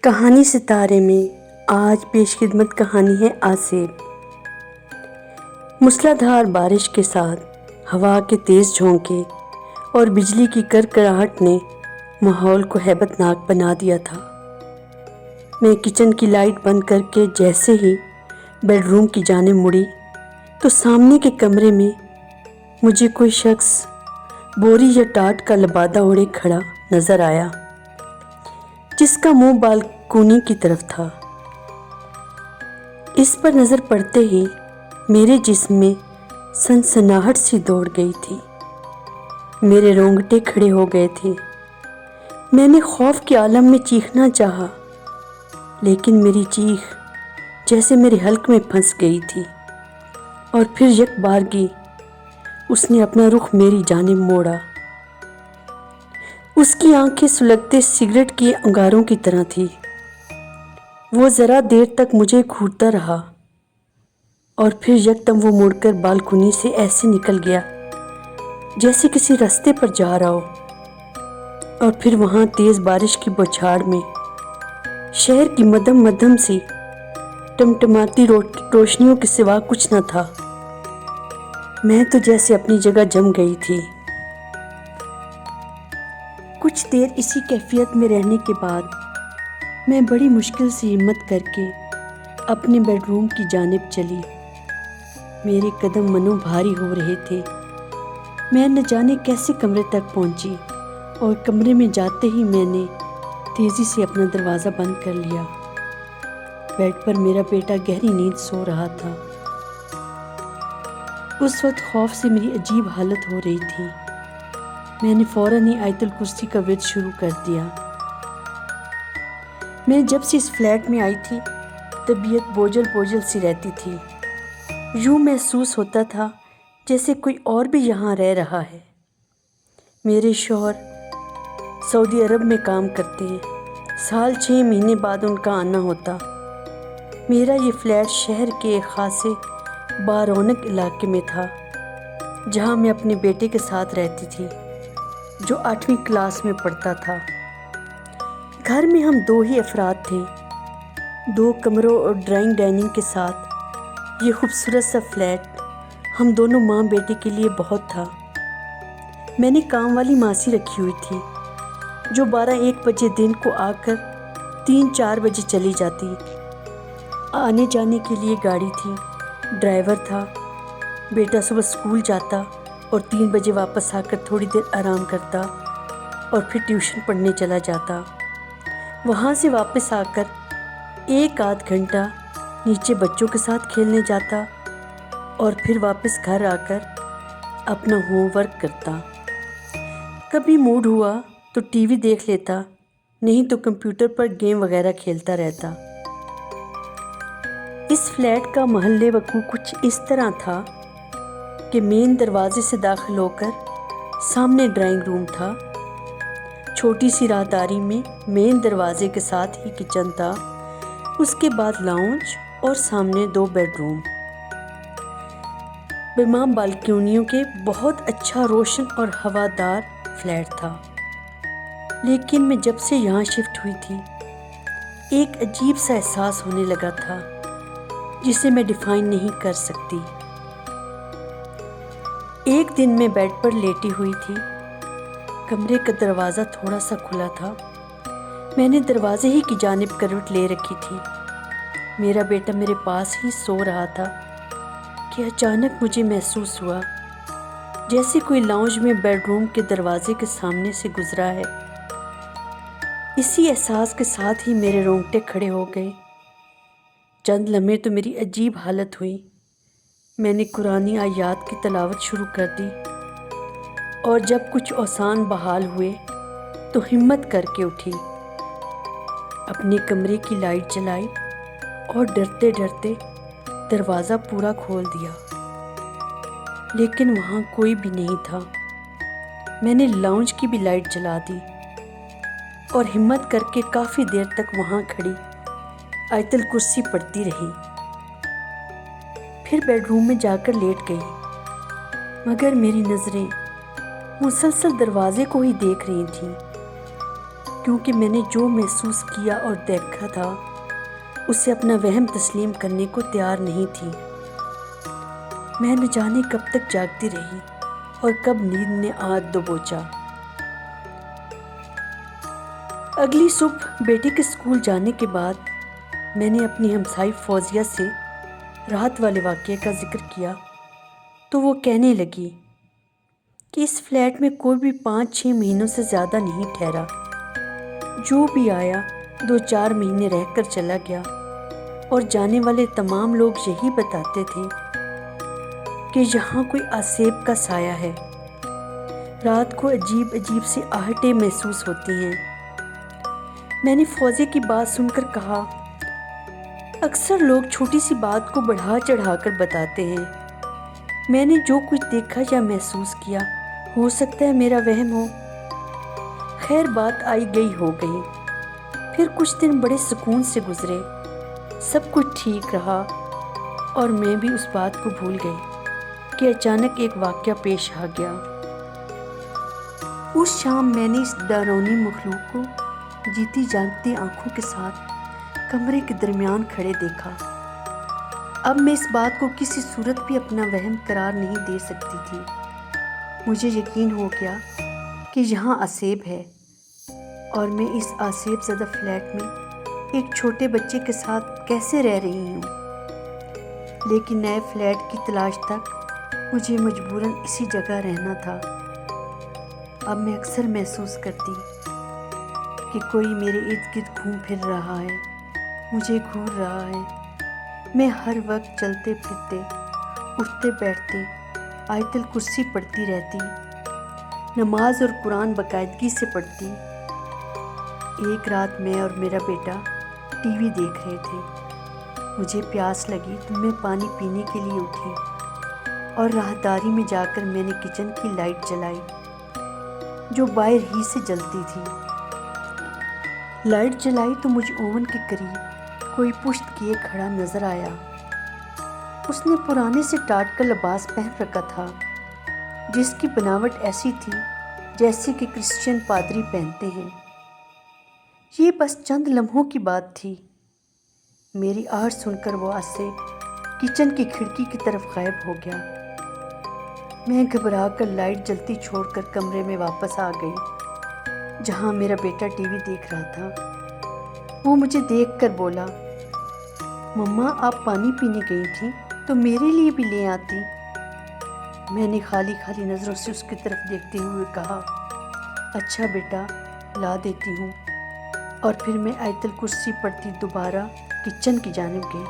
کہانی ستارے میں آج پیش خدمت کہانی ہے آصف۔ موسلادھار بارش کے ساتھ ہوا کے تیز جھونکے اور بجلی کی کڑکڑاہٹ نے ماحول کو ہیبت ناک بنا دیا تھا۔ میں کچن کی لائٹ بند کر کے جیسے ہی بیڈ روم کی جانب مڑی تو سامنے کے کمرے میں مجھے کوئی شخص بوری یا ٹاٹ کا لبادہ اوڑھے کھڑا نظر آیا، جس کا منہ بالکونی کی طرف تھا۔ اس پر نظر پڑتے ہی میرے جسم میں سنسناہٹ سی دوڑ گئی تھی، میرے رونگٹے کھڑے ہو گئے تھے۔ میں نے خوف کے عالم میں چیخنا چاہا، لیکن میری چیخ جیسے میرے حلق میں پھنس گئی تھی، اور پھر یک بارگی اس نے اپنا رخ میری جانب موڑا۔ اس کی آنکھیں سلگتے سگریٹ کے انگاروں کی طرح تھی۔ وہ ذرا دیر تک مجھے گھورتا رہا اور پھر یکدم وہ مڑ کر بالکونی سے ایسے نکل گیا جیسے کسی راستے پر جا رہا ہو، اور پھر وہاں تیز بارش کی بوچھاڑ میں شہر کی مدھم مدھم سی ٹمٹماتی روشنیوں کے سوا کچھ نہ تھا۔ میں تو جیسے اپنی جگہ جم گئی تھی۔ کچھ دیر اسی کیفیت میں رہنے کے بعد میں بڑی مشکل سے ہمت کر کے اپنے بیڈ روم کی جانب چلی۔ میرے قدم منو بھاری ہو رہے تھے۔ میں نہ جانے کیسے کمرے تک پہنچی، اور کمرے میں جاتے ہی میں نے تیزی سے اپنا دروازہ بند کر لیا۔ بیڈ پر میرا بیٹا گہری نیند سو رہا تھا۔ اس وقت خوف سے میری عجیب حالت ہو رہی تھی۔ میں نے فوراً ہی آیت الکرسی کا ورد شروع کر دیا۔ میں جب سے اس فلیٹ میں آئی تھی طبیعت بوجھل بوجھل سی رہتی تھی۔ یوں محسوس ہوتا تھا جیسے کوئی اور بھی یہاں رہ رہا ہے۔ میرے شوہر سعودی عرب میں کام کرتے ہیں، سال 6 مہینے بعد ان کا آنا ہوتا۔ میرا یہ فلیٹ شہر کے ایک خاصے بارونق علاقے میں تھا، جہاں میں اپنے بیٹے کے ساتھ رہتی تھی جو 8ویں کلاس میں پڑھتا تھا۔ گھر میں ہم 2 ہی افراد تھے۔ 2 کمروں اور ڈرائنگ ڈائننگ کے ساتھ یہ خوبصورت سا فلیٹ ہم دونوں ماں بیٹے کے لیے بہت تھا۔ میں نے کام والی ماسی رکھی ہوئی تھی جو 12-1 بجے دن کو آ کر 3-4 بجے چلی جاتی۔ آنے جانے کے لیے گاڑی تھی، ڈرائیور تھا۔ بیٹا صبح اسکول جاتا اور 3 بجے واپس آ کر تھوڑی دیر آرام کرتا اور پھر ٹیوشن پڑھنے چلا جاتا۔ وہاں سے واپس آ کر 1-8 گھنٹہ نیچے بچوں کے ساتھ کھیلنے جاتا، اور پھر واپس گھر آ کر اپنا ہوم ورک کرتا۔ کبھی موڈ ہوا تو ٹی وی دیکھ لیتا، نہیں تو کمپیوٹر پر گیم وغیرہ کھیلتا رہتا۔ اس فلیٹ کا محل وقوع کچھ اس طرح تھا کہ مین دروازے سے داخل ہو کر سامنے ڈرائنگ روم تھا، چھوٹی سی راہداری میں مین دروازے کے ساتھ ہی کچن تھا، اس کے بعد لاؤنج اور سامنے 2 بیڈ روم بمام بالکونیوں کے بہت اچھا روشن اور ہوادار فلیٹ تھا۔ لیکن میں جب سے یہاں شفٹ ہوئی تھی ایک عجیب سا احساس ہونے لگا تھا جسے میں ڈیفائن نہیں کر سکتی۔ ایک دن میں بیڈ پر لیٹی ہوئی تھی، کمرے کا دروازہ تھوڑا سا کھلا تھا۔ میں نے دروازے ہی کی جانب کروٹ لے رکھی تھی۔ میرا بیٹا میرے پاس ہی سو رہا تھا کہ اچانک مجھے محسوس ہوا جیسے کوئی لاؤنج میں بیڈ روم کے دروازے کے سامنے سے گزرا ہے۔ اسی احساس کے ساتھ ہی میرے رونگٹے کھڑے ہو گئے۔ چند لمحے تو میری عجیب حالت ہوئی۔ میں نے قرآنی آیات کی تلاوت شروع کر دی، اور جب کچھ اوسان بحال ہوئے تو ہمت کر کے اٹھی، اپنے کمرے کی لائٹ جلائی اور ڈرتے ڈرتے دروازہ پورا کھول دیا، لیکن وہاں کوئی بھی نہیں تھا۔ میں نے لاؤنج کی بھی لائٹ جلا دی اور ہمت کر کے کافی دیر تک وہاں کھڑی آیت الکرسی پڑھتی رہی۔ پھر بیڈ روم میں جا کر لیٹ گئی، مگر میری نظریں مسلسل دروازے کو ہی دیکھ رہی تھیں۔ کیونکہ میں نے جو محسوس کیا اور دیکھا تھا اسے اپنا وہم تسلیم کرنے کو تیار نہیں تھی۔ میں نہ جانے کب تک جاگتی رہی اور کب نیند نے آنکھ دبوچا۔ اگلی صبح بیٹے کے اسکول جانے کے بعد میں نے اپنی ہمسائی فوزیہ سے رات والے واقعے کا ذکر کیا تو وہ کہنے لگی کہ اس فلیٹ میں کوئی بھی 5-6 مہینوں سے زیادہ نہیں ٹھہرا۔ جو بھی آیا 2-4 مہینے رہ کر چلا گیا، اور جانے والے تمام لوگ یہی بتاتے تھے کہ یہاں کوئی آسیب کا سایہ ہے۔ رات کو عجیب عجیب سی آہٹیں محسوس ہوتی ہیں۔ میں نے فوزیہ کی بات سن کر کہا، اکثر لوگ چھوٹی سی بات کو بڑھا چڑھا کر بتاتے ہیں۔ میں نے جو کچھ دیکھا یا محسوس کیا ہو سکتا ہے میرا وہم ہو۔ خیر بات آئی گئی ہو گئی۔ پھر کچھ دن بڑے سکون سے گزرے، سب کچھ ٹھیک رہا اور میں بھی اس بات کو بھول گئی کہ اچانک ایک واقعہ پیش آ گیا۔ اس شام میں نے اس ڈراؤنی مخلوق کو جیتی جاگتی آنکھوں کے ساتھ کمرے کے درمیان کھڑے دیکھا۔ اب میں اس بات کو کسی صورت بھی اپنا وہم قرار نہیں دے سکتی تھی۔ مجھے یقین ہو گیا کہ یہاں آسیب ہے، اور میں اس آسیب زدہ فلیٹ میں ایک چھوٹے بچے کے ساتھ کیسے رہ رہی ہوں۔ لیکن نئے فلیٹ کی تلاش تک مجھے مجبوراً اسی جگہ رہنا تھا۔ اب میں اکثر محسوس کرتی کہ کوئی میرے ارد گرد گھوم پھر رہا ہے، مجھے گھور رہا ہے۔ میں ہر وقت چلتے پھرتے، اٹھتے بیٹھتے آیت الکرسی پڑھتی رہتی، نماز اور قرآن باقاعدگی سے پڑھتی۔ ایک رات میں اور میرا بیٹا ٹی وی دیکھ رہے تھے۔ مجھے پیاس لگی تو میں پانی پینے کے لیے اٹھی اور راہداری میں جا کر میں نے کچن کی لائٹ جلائی جو باہر ہی سے جلتی تھی۔ لائٹ جلائی تو مجھے اوون کے قریب کوئی پشت کیے کھڑا نظر آیا۔ اس نے پرانے سے ٹاٹ کا لباس پہن رکھا تھا، جس کی بناوٹ ایسی تھی جیسے کہ کرسچین پادری پہنتے ہیں۔ یہ بس چند لمحوں کی بات تھی۔ میری آہٹ سن کر وہ سے کچن کی کھڑکی کی طرف غائب ہو گیا۔ میں گھبرا کر لائٹ جلتی چھوڑ کر کمرے میں واپس آ گئی جہاں میرا بیٹا ٹی وی دیکھ رہا تھا۔ وہ مجھے دیکھ کر بولا، مما آپ پانی پینے گئی تھیں تو میرے لیے بھی لے آتی۔ میں نے خالی خالی نظروں سے اس کی طرف دیکھتے ہوئے کہا، اچھا بیٹا لا دیتی ہوں، اور پھر میں آیت الکرسی پڑھتی دوبارہ کچن کی جانب گئی،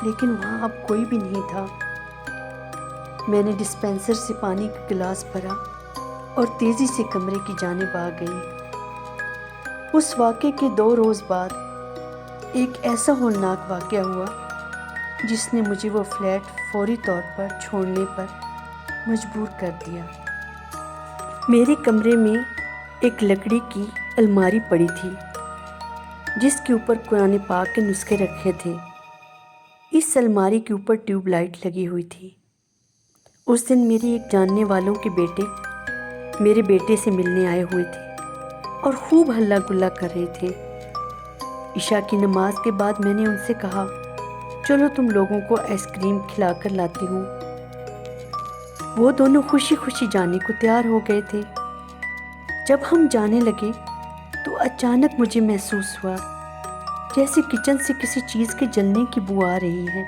لیکن وہاں اب کوئی بھی نہیں تھا۔ میں نے ڈسپینسر سے پانی کا گلاس بھرا اور تیزی سے کمرے کی جانب آ گئی۔ اس واقعے کے 2 روز بعد ایک ایسا ہولناک واقعہ ہوا جس نے مجھے وہ فلیٹ فوری طور پر چھوڑنے پر مجبور کر دیا۔ میرے کمرے میں ایک لکڑی کی الماری پڑی تھی جس کے اوپر قرآن پاک کے نسخے رکھے تھے۔ اس الماری کے اوپر ٹیوب لائٹ لگی ہوئی تھی۔ اس دن میری ایک جاننے والوں کے بیٹے میرے بیٹے سے ملنے آئے ہوئے تھے اور خوب ہلہ گلا کر رہے تھے۔ عشاء کی نماز کے بعد میں نے ان سے کہا، چلو تم لوگوں کو آئس کریم کھلا کر لاتی ہوں۔ وہ دونوں خوشی خوشی جانے کو تیار ہو گئے تھے۔ جب ہم جانے لگے تو اچانک مجھے محسوس ہوا جیسے کچن سے کسی چیز کے جلنے کی بو آ رہی ہے۔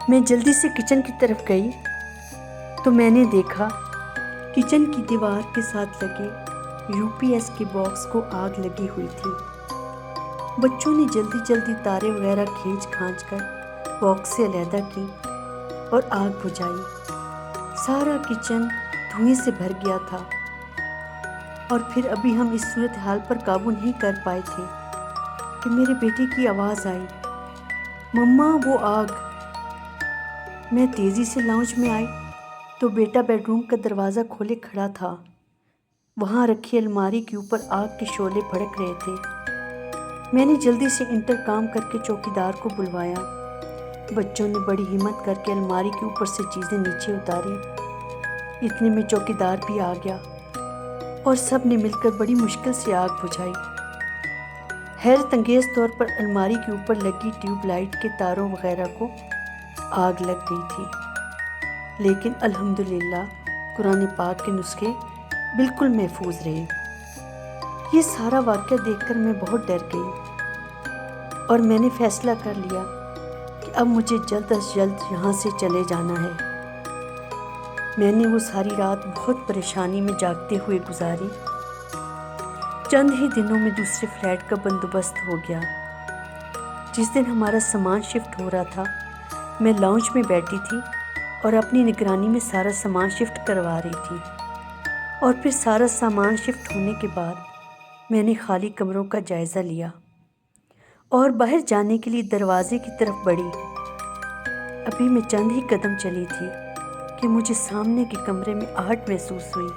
میں جلدی سے کچن کی طرف گئی تو میں نے دیکھا کچن کی دیوار کے ساتھ لگے UPS کے باکس کو آگ لگی ہوئی تھی۔ بچوں نے جلدی جلدی تارے وغیرہ کھینچ کھانچ کر باکس سے علیحدہ کی اور آگ بجھائی۔ سارا کچن دھوئیں سے بھر گیا تھا، اور پھر ابھی ہم اس صورتحال پر قابو نہیں کر پائے تھے کہ میرے بیٹے کی آواز آئی، مما وہ آگ۔ میں تیزی سے لاؤنج میں آئی تو بیٹا بیڈ روم کا دروازہ کھولے کھڑا تھا۔ وہاں رکھی الماری کے اوپر آگ کے شعلے بھڑک رہے تھے۔ میں نے جلدی سے انٹرکام کر کے چوکیدار کو بلوایا۔ بچوں نے بڑی ہمت کر کے الماری کے اوپر سے چیزیں نیچے اتاری۔ اتنے میں چوکیدار بھی آ گیا۔ اور سب نے مل کر بڑی مشکل سے آگ بجھائی۔ حیرت انگیز طور پر الماری کے اوپر لگی ٹیوب لائٹ کے تاروں وغیرہ کو آگ لگ گئی تھی، لیکن الحمدللہ قرآن پاک کے نسخے بالکل محفوظ رہے۔ یہ سارا واقعہ دیکھ کر میں بہت ڈر گئی اور میں نے فیصلہ کر لیا کہ اب مجھے جلد از جلد یہاں سے چلے جانا ہے۔ میں نے وہ ساری رات بہت پریشانی میں جاگتے ہوئے گزاری۔ چند ہی دنوں میں دوسرے فلیٹ کا بندوبست ہو گیا۔ جس دن ہمارا سامان شفٹ ہو رہا تھا، میں لاؤنج میں بیٹھی تھی اور اپنی نگرانی میں سارا سامان شفٹ کروا رہی تھی، اور پھر سارا سامان شفٹ ہونے کے بعد میں نے خالی کمروں کا جائزہ لیا اور باہر جانے کے لیے دروازے کی طرف بڑھی۔ ابھی میں چند ہی قدم چلی تھی کہ مجھے سامنے کے کمرے میں آہٹ محسوس ہوئی۔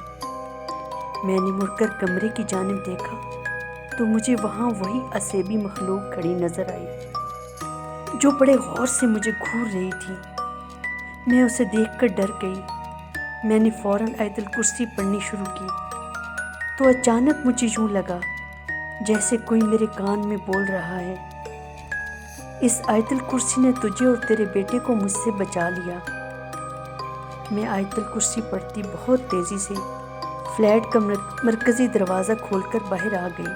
میں نے مڑ کر کمرے کی جانب دیکھا تو مجھے وہاں وہی اسیبی مخلوق کھڑی نظر آئی جو بڑے غور سے مجھے گھور رہی تھی۔ میں اسے دیکھ کر ڈر گئی۔ میں نے فوراً آیت الکرسی پڑھنی شروع کی تو اچانک مجھے یوں لگا جیسے کوئی میرے کان میں بول رہا ہے، اس آیت الکرسی نے تجھے اور تیرے بیٹے کو مجھ سے بچا لیا۔ میں آیت الکرسی پڑھتی بہت تیزی سے فلیٹ کا مرکزی دروازہ کھول کر باہر آ گئی،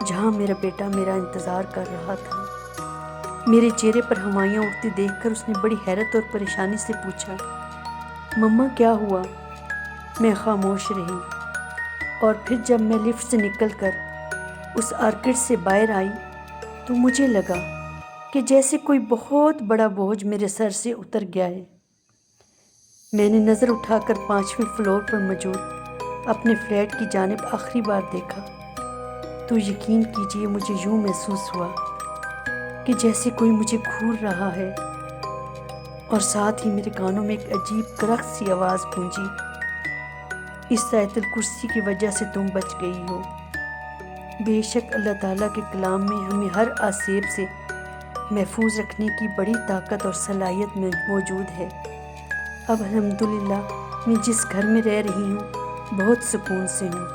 جہاں میرا بیٹا میرا انتظار کر رہا تھا۔ میرے چہرے پر ہوائیاں اڑتی دیکھ کر اس نے بڑی حیرت اور پریشانی سے پوچھا، مما کیا ہوا؟ میں خاموش رہی، اور پھر جب میں لفٹ سے نکل کر اس آرکڈ سے باہر آئی تو مجھے لگا کہ جیسے کوئی بہت بڑا بوجھ میرے سر سے اتر گیا ہے۔ میں نے نظر اٹھا کر 5ویں فلور پر موجود اپنے فلیٹ کی جانب آخری بار دیکھا تو یقین کیجیے مجھے یوں محسوس ہوا کہ جیسے کوئی مجھے گھور رہا ہے، اور ساتھ ہی میرے کانوں میں ایک عجیب کرخت سی آواز گونجی، اس آیت الکرسی کی وجہ سے تم بچ گئی ہو۔ بے شک اللہ تعالیٰ کے کلام میں ہمیں ہر آسیب سے محفوظ رکھنے کی بڑی طاقت اور صلاحیت موجود ہے۔ اب الحمدللہ میں جس گھر میں رہ رہی ہوں بہت سکون سے ہوں۔